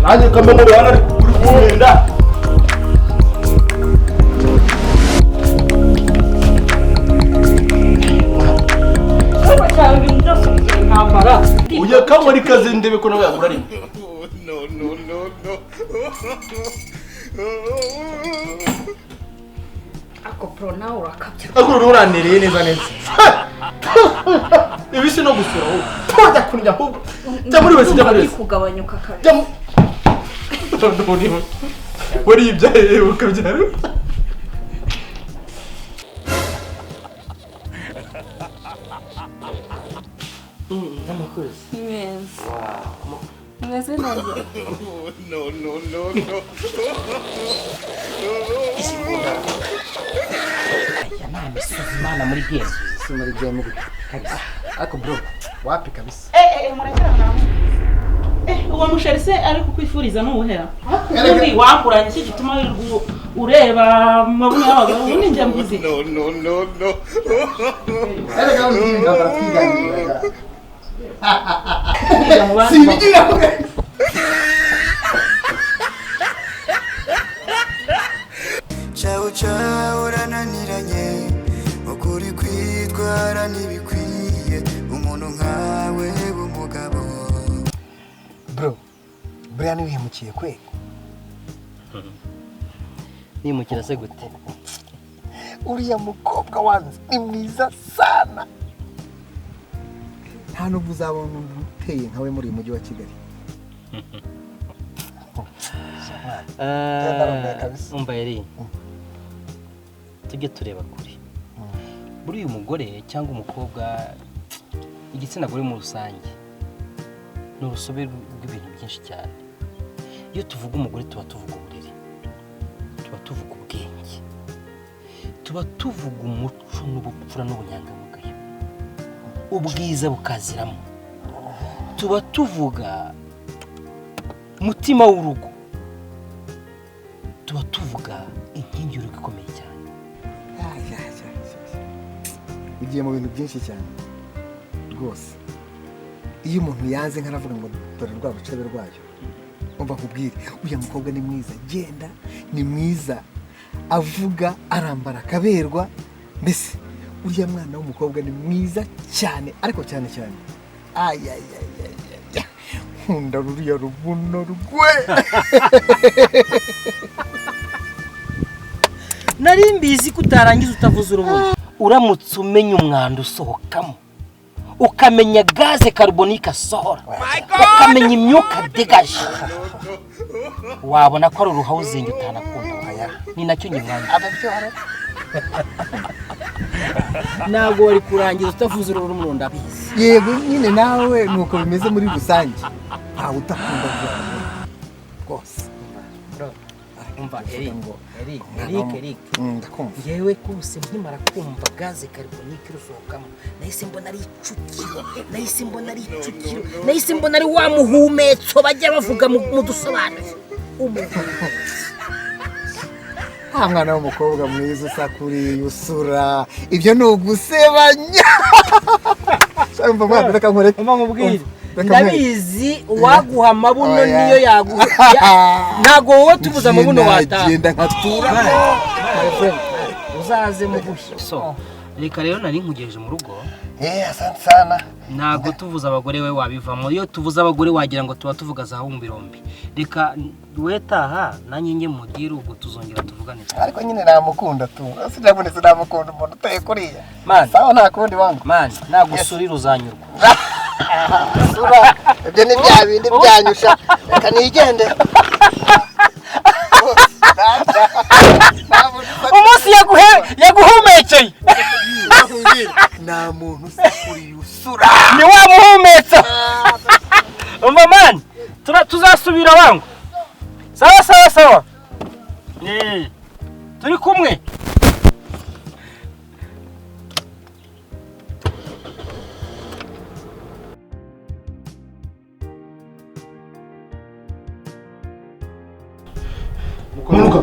nanjye kambe muri hano uri kugenda uya kamuri kaze ndebe ko nawe yagura rimwe. No. Ako pro nawe urakabya. Ako urandereye neza. Ibisi no gusura wowe. Twajya kurya ahubwo. Jya muri wese jya muri wese. Kugabanyuka kabiri. Jya mu. Wari ibyaye ukabyara. Yes. Mwese neza. No. Mana muri game. Si muri game kabisa. Ako bro, wapi kabisa? Murekera nawe. Uwo musherise ari kukwifuriza n'ubuhera. Undi wakuranye iki gituma ureba mabuno y'abagabo ubundi njya mvuze. No. Erega undi baratwiganira. Singira. Ciao urananiranye ukuri kwitwara ntibikwiye umuntu nkawe w'umugabo. Bro, Brian wihemukiye kwe. Nimukira se gute? Uriya mukobwa wanze ni mwiza sana. Nta nubwo uzabona umuntu uteye nkawe muri uyu mujyi wa Kigali. Umva yari tujye tureba kuri buri uyu mugore cyangwa umukobwa igitsina gore mu rusange ni urusobe rw'ibintu byinshi cyane. Iyo tuvuga umugore tuba tuvuga uburere, tuba tuvuga ubwenge, tuba tuvuga umuco n'ubupfura n'ubunyangamugayo, ubwiza bukaziramo, tuba tuvuga umutima w'urugo, tuba tuvuga inkingi y'urugo ikomeye cyane. Ugiye mu bintu byinshi cyane rwose. Iyo umuntu yanze nkaravuga ngo dore rwa bucebe rwayo, umva kubwire uyu mukobwa ni mwiza, genda ni mwiza, avuga arambara akaberwa, mbese uriya mwana w'umukobwa ni mwiza cyane, ariko cyane nkunda ruriya rubuno rwe. Nari mbizi kutarangiza utavuze urubuno. Uramutse umenya umwanda usohokamo, ukamenya gaze carbonique asohora, ukamenya imyuka degaje, wabona ko ari uruhawuzingi utanakunda. Ni nacyo nyimwanya. Ntabwo wari kurangiza utavuze urubuno ndabizi. Yego nyine nawe nuko bimeze muri rusange. Ntawe utakunda rwose. Umva Eric. Ndakumva. Yewe kose nkimara kumva gaze carbonique rusohokamo, nahise mbona ari icukiro, nahise mbona ari wa muhumetso bajya bavuga mu dusobanuro. Mwana w'umukobwa mwiza usakuriye usura, ibyo ni ugusebanya. Umva mwana reka nkore. Umva nkubwire. Ndabizi waguha amabuno niyo yaguha. Ntago wowe tubuza amabuno wataha. Ngenda nkatura. Uzaze mu gushya. So, reka rero nari nkugejeje mu rugo. Asante sana. Ntago tuvuza abagore we wabivamo. Iyo tuvuza abagore wagira ngo tuba tuvuga za humbirombi. Reka wetaha nanjye nge mugire ubwo tuzongera tuvugane. Ariko nyine namukunda tu. Sinabonetse namukunda umuntu uteye kuriya. Man, sawa nta kundi wangu. Man, nagusurira uzanyurwa. Sura, ibyo ni bya bindi byanyusha. Reka nigende. Umunsi yaguhumekeye. Nta muntu usakuriye usura. Ni wa muhumetsa. Umva man, tuzasubira wangu. Sawa. Turi kumwe.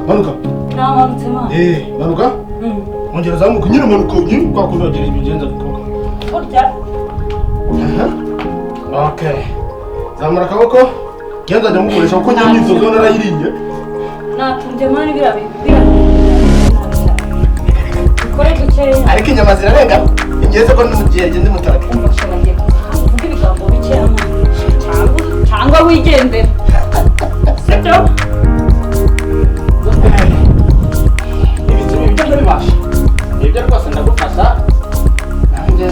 Manuka. Namanutse ma. Manuka? Ongera zamuka nyine manuka nyine kwa kunogera ibigenza bikoka. Urya? Okay. Zamura akaboko. Kenza ndamukoresha kuko njye imyitozo narayiriye. Natumye mani bira. Kore duke. Ariko inyama zirarenga. Ingeze ko n'umugiye ndi mutaka. Umfasha bagiye kuvuga ibigambo bikeya. Cyangwa wigendera. Sibyo? Ibyo ndabibasha. Ibyo rwose ndagufasha. Nanjye.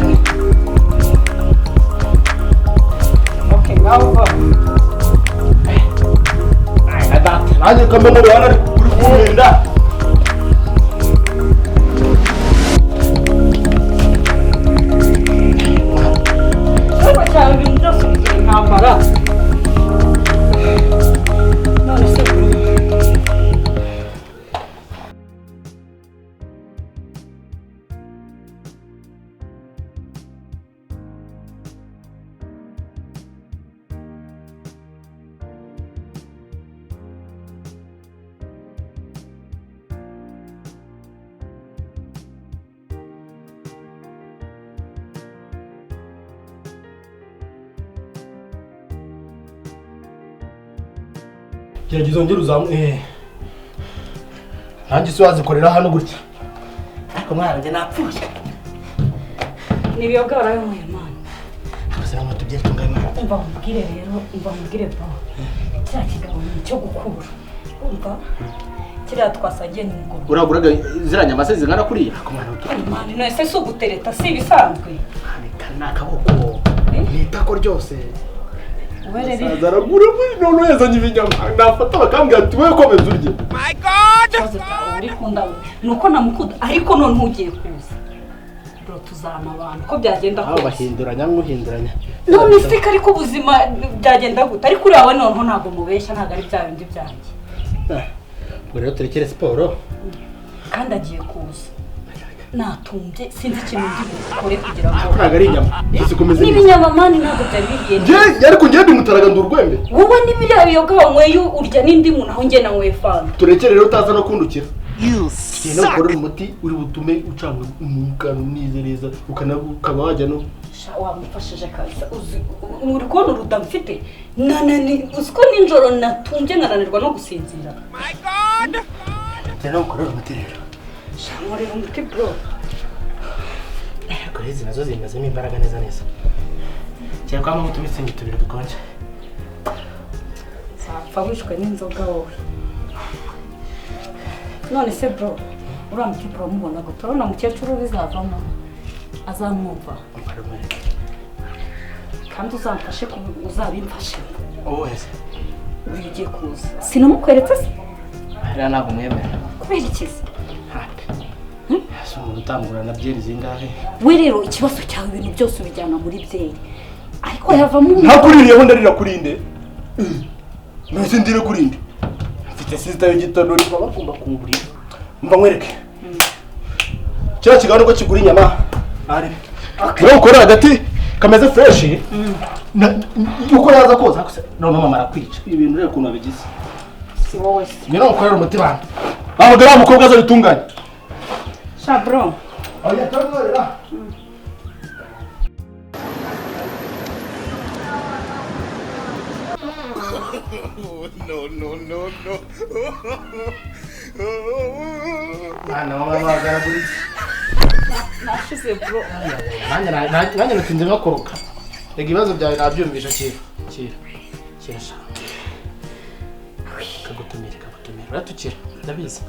Okay, ngaho. Nanjye kamwe muri hano uri kugenda. Kuba cyane ibintu byose bigiye intambara. None se Gerageza ongera uzamu nanjye se wazikorera hano gutya. Ariko mwanjye napfuye. nibiyoga barayumuye mani. Abasana ngo tubyetungaye mwana. Umva mubwire rero, umva mubwire bro. Cya kigabo ni cyo gukura. Umva kiriya twasagiye ni ngoro. Uraguraga ziranya amasezi ngana kuriya. Ariko mwana Mani no ese so gutereta si bisanzwe. kana kaboko. Nitako ryose. Uberere. Azaragura muri none yazanye ibinyama. Nafata bakambwira ati wewe komeza urye. My God! Uri kunda nuko namukunda ariko none ntugiye kuza. Bro tuzana abantu ko byagenda Aho bahinduranya nguhinduranya. none se ariko ubuzima byagenda gute ariko uri wawe none ntago mubeshya ntago ari bya bindi byanjye. Ngo rero turekere siporo. Kandi agiye kuza. Natumbye sinzi ikintu ndi bukore kugira ngo Ntago ari inyama. Zikomeze. n'ibinyama mani ntabwo byari bigiye. Nje ariko ngiye ndimutaraga ndurwembe. Wowe n'ibiriya biyoga wanyweye urya n'indimu naho njye nanyweye fanta. Turekere rero utaza no kundukira. Kino ukora umuti uri butume ucanga umwuka neza ukaba wajya no Wamufashije kabisa uri kubona uruda mfite nanani uziko ninjoro natumbye nkananirwa no gusinzira. My God! Tena ukora umuti rero. Shamorera umuti bro. Ariko izi nazo zimazemo imbaraga neza. Cyangwa kwa mutu bitsingi tubiri dukonje. Zapfa wishwe n'inzoga wowe. None se bro uriya muti bro mubona gute urabona mukecuru bizavamo azamwumva kandi uzamfashe uzabimfashe. Owese. Ugiye kuza sinamukweretse se Hariya ntabwo mwemera. kubera ikizi. Asa umuntu utangura na byeri zingahe. We rero ikibazo cyawe ibintu byose ubijyana muri byeri ariko yavamo Ntakuririyeho ndarira kurinde. Nose ndire kurinde. Mfite sister y'igitondo niba bakunda kungurira. Mva nkwereke. Cya kigano ko kigura inyama. Ari. Bro ukora hagati kameze fresh. Uko yaza koza none mama arakwica. Ibintu rero kuntu abigize. si wowe se. Ngero ukorera umuti bana. Aho gara umukobwa aza bitunganye. Sha bro Oya tongorera. No, no, no, no. Mwana mama bagaraguritse. nashize bro. Nanjye natinze nkakoroka. Rega ibibazo byawe nabyumvisha kira sha. Kagutumire. Uratukira. Ndabizi.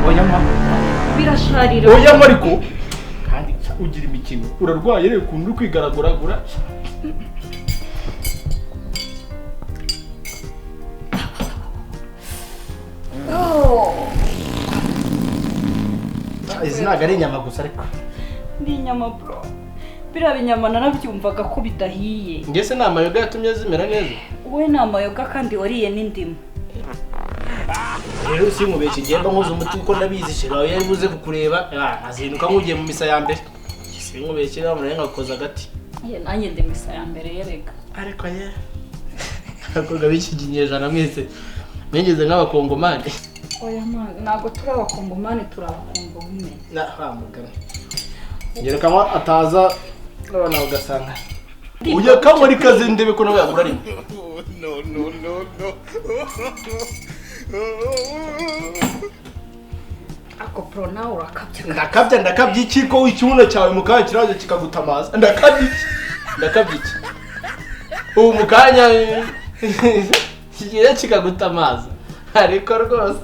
Oya mama. Birasharira. Oya mariko. Kandi ugira imikino. Urarwaye rero kuntu uri kwigaraguragura. Izi ntabwo ari inyama gusa ariko. Ni inyama bro. Biriya binyama narabyumvaga ko bidahiye. Ngese ni amayoga yatumye zimera neza. Wowe ni amayoga kandi wariye n'indimu. Rero sinkubeshye igenda nkuza umuti kuko ndabizi shira yari buze kukureba azinduka nk'ugiye mu misa ya mbere. Sinkubeshye rero murenge akoza agati. Nanjye ndi misa ya mbere yereka. Ariko ye. Akoga bikiginyejana mwese. Mwengeze nk'abakongomani. Oya man ntago turi abakongomani turi abakongomani. Na hamugana. Ngerekanwa ataza nabona ugasanga Uya kamwe rikaze ndebe ko nawe yagura rimwe. No. Ako pro nawe urakabya. Ndakabya iki ko ikibuno cyawe mu kanya kiraje kikagutamaza. Ndakabya iki. Ubu mu kanya kigiye kikagutamaza. Ariko rwose.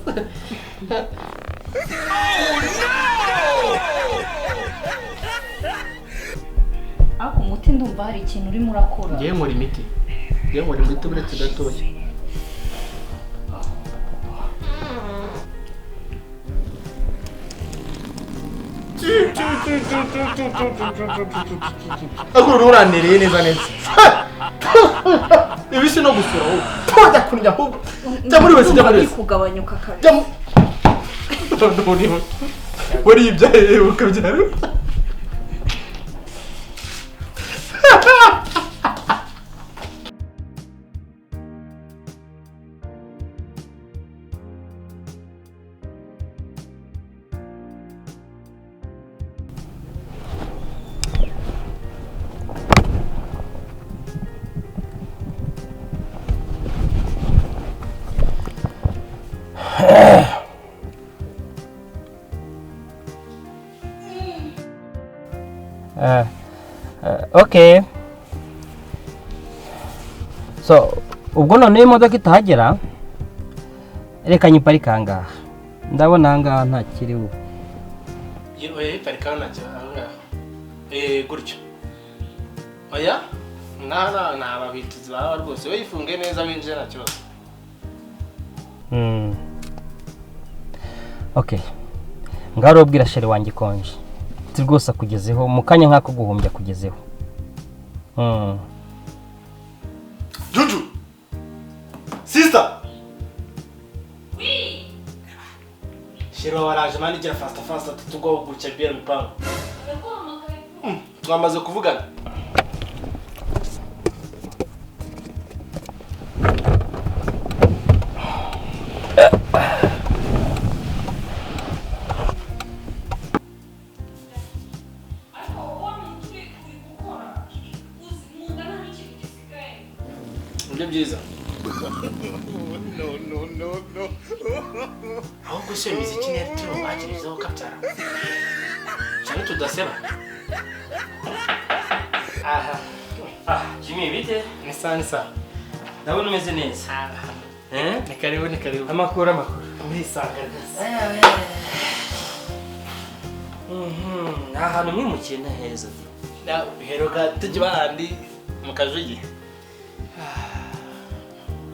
Ako muti ndumva hari ikintu urimo urakora. Ngiye nkora imiti buretse gatoya. Akuru urandereye neza. Ibisi no gusura wowe. Tojya kurya ahubwo. Jya muri wese. Kugabanyuka kare. Wari ibyaye ukabyara. Okay. So, ubwo none imodoka itahagera reka nyiparika ngaha. Ndabona ngaha nta kiriho. Oya parika ngaha. Gutyo. Oya? Na ababituzi baba rwose bayifunge neza winjira nta kibazo. Okay. Ngaro ubwira shere wanjye konje. Rwose akugezeho mu kanya nk'ako guhumbya kugezeho. Juju. Sister. Oui. Shiro waraje mani gira fast tutugo gucya biere mpango. Twamaze kuvugana. Byiza. No. Ahubwo se imiziki netiro bakirizaho kabyara. Cyane tudaseba. Jimmy bite? Ni sana. Ndabona umeze neza. Ni karibu. Amakuru. Mwisanga. Ahantu mwimukiye na heza. Heruka tujye bahandi mu kajugi.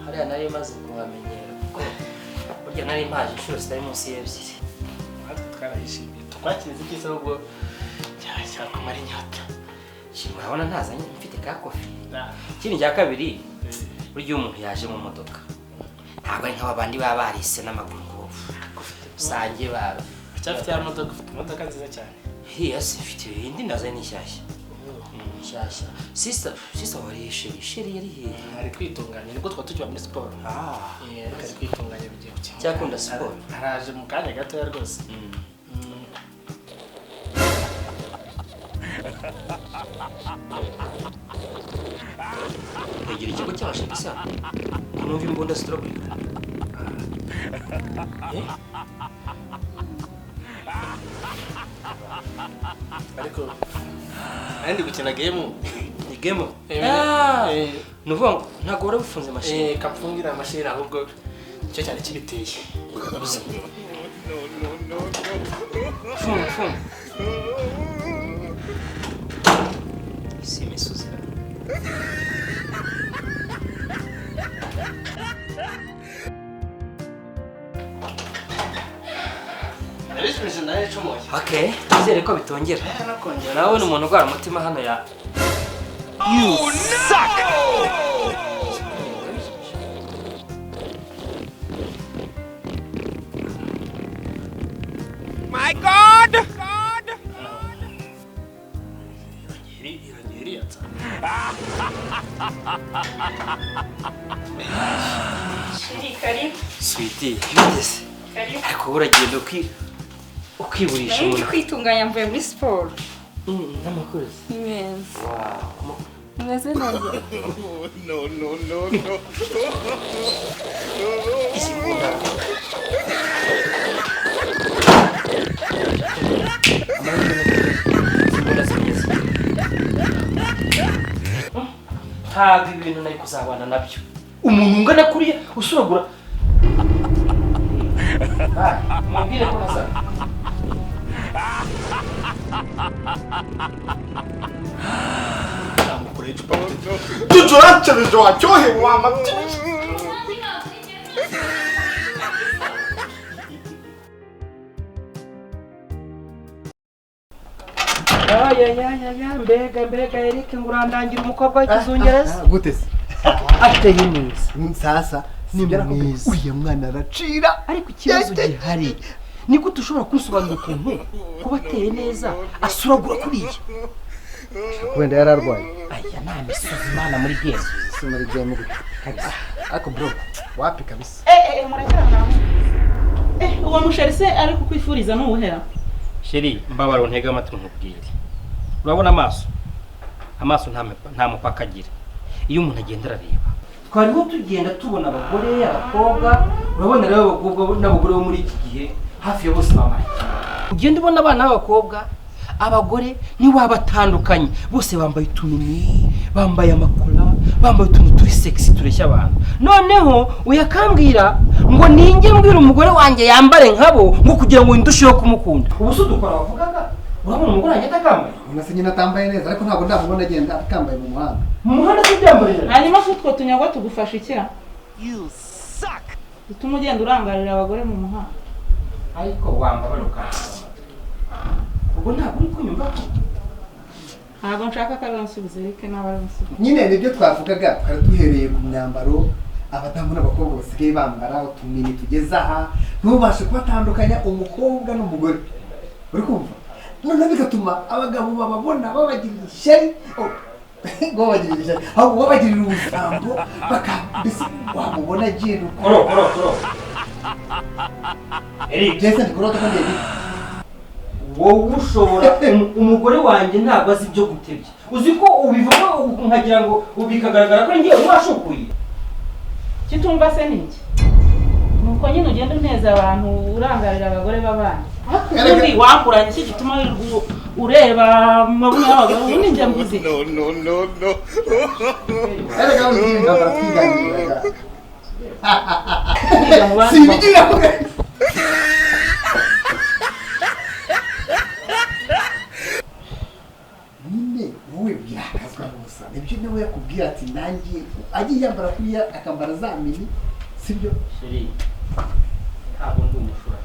Hariya nari maze kuhamenyera kuko burya nari mpaje inshuro zitari munsi y'ebyiri. Twarayishimiye. Twakiriza iki se ubwo cyakumara inyota. Urabona ntazanye mfite ka kofi. Ikindi cya kabiri burya umuntu yaje mu modoka ntabwo ari nk'abandi baba barise n'amaguru ngo usange baba cyafite ya modoka nziza cyane. Yes, ifite indi nazo ni nshyashya. Nshyashya. Sister wari sheri yari he? Ari kwitunganya niko twatujya muri sport. Ari kwitunganya bigiye gukina. Cyakunda sport. Araje mu kanya gato ya rwose. Ngira ikigo cy'abashakisha. Numva imbunda stroke. Ariko andi gukina game. Ni game. Nuvuga ntago warabufunze mashini. Kapfungira mashini ahubwo cyo cyane kibiteye. No. Funga. Si mesuza. Okay, nizere ko bitongera. Nawe ni umuntu urwara umutima hano ya. You suck! My God! Sweetie, bitese. Ariko uragenda ukiburisha Nari kwitunganya mvuye muri sport. n'amakuru. Yes. Wow. Umeze neza. No, no, no, no. ntabwo ibintu nari kuzabana nabyo umuntu ungana kuriya usuragura mubwire ko nazana tujurancereje wacyohewe wamabye mbega Eric ngo urandangira umukobwa w'ikizungereza gute se ateye neza sasa ni mwiza uyu mwana aracira ariko ikibazo gihari ni gute ushobora kunsobanurira ukuntu kuba ateye neza asuragura kuriya wenda yararwaye aya nta misozi imana muri bwezi simari game kabisa ariko bro wapi kabisa murekera nawe. Uwo musheri se ari kukwifuriza n'ubuhera. sheri mbabaro ntega amatwi nkubwire urabona amaso nta mupaka agira iyo umuntu agenda arareba twariho tugenda tubona abagore abakobwa urabona rero abakobwa n'abagore bo muri iki gihe hafi ya bose bambaye ugenda ubona abana b'abakobwa abagore ntiwabatandukanye bose bambaye utunini bambaye amakora bambaye utuntu turi sexy tureshya abantu noneho uyakambwira ngo ninjye mbwira umugore wanjye yambare nkabo ngo kugira ngo ndusheho kumukunda ubu se dukora bavugaga urabona umugore wanjye atakambaye unase nyine atambaye neza ariko ntabwo ndamubona agenda atambaye mu muhanda tubyambarira Hanyuma utwo tunyagwa tugufasha iki? You suck. Utuma ugenda urangarira abagore mu muhanda. ariko wambara ukambara ubwo ntabwo uri kunyumva Ntabwo nshaka ko aransubiza Eric n'abaransubiza. nyine nibyo twavugaga twari duhereye ku myambaro abadamu n'abakobwa basigaye bambara utumini tugeze aha ntubashe kubatandukanya umukobwa n'umugore uri kumva noneho bigatuma abagabo bababona babagirira ishyari babagirira ishyari ahubwo babagirira ubusambo bakambese wamubona agiye koro Eric Jason koro tukandi wowe ushobora umugore wanjye ntabwo azi ibyo gutebya uzi ko ubivuga nkagira ngo bikagaragara ko ngiye washukuye Kitumva se niki? Nuko nyine ugenda uneza abantu urangarira abagore b'abana. Ubundi wakuranye iki gituma ureba mabuno y'abagore ubundi njya mbizi. No, no, no, no. erega uzinga baratwiganira Si sibigira nyine wowe birakazwa gusa nibyo niwe yakubwira ati nanjye agiye yambara kuriya akambara za mini sibyo sheri ntabwo ndi umushura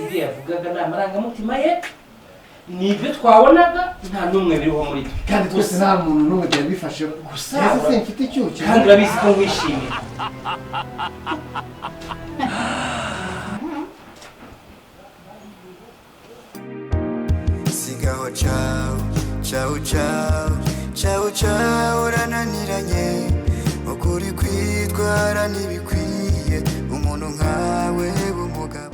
ibyo yavugaga ni amarangamutima ye nibyo twabonaga nta n'umwe biriho muri twe kandi twese nta muntu n'umwe byari bifashe gusa ese se mfite icyuki kandi urabizi ko wishimira sigaho ciao ciao ciao ciao ciao urananiranye ukuri kwitwara ntibikwiye umuntu nkawe w'umugabo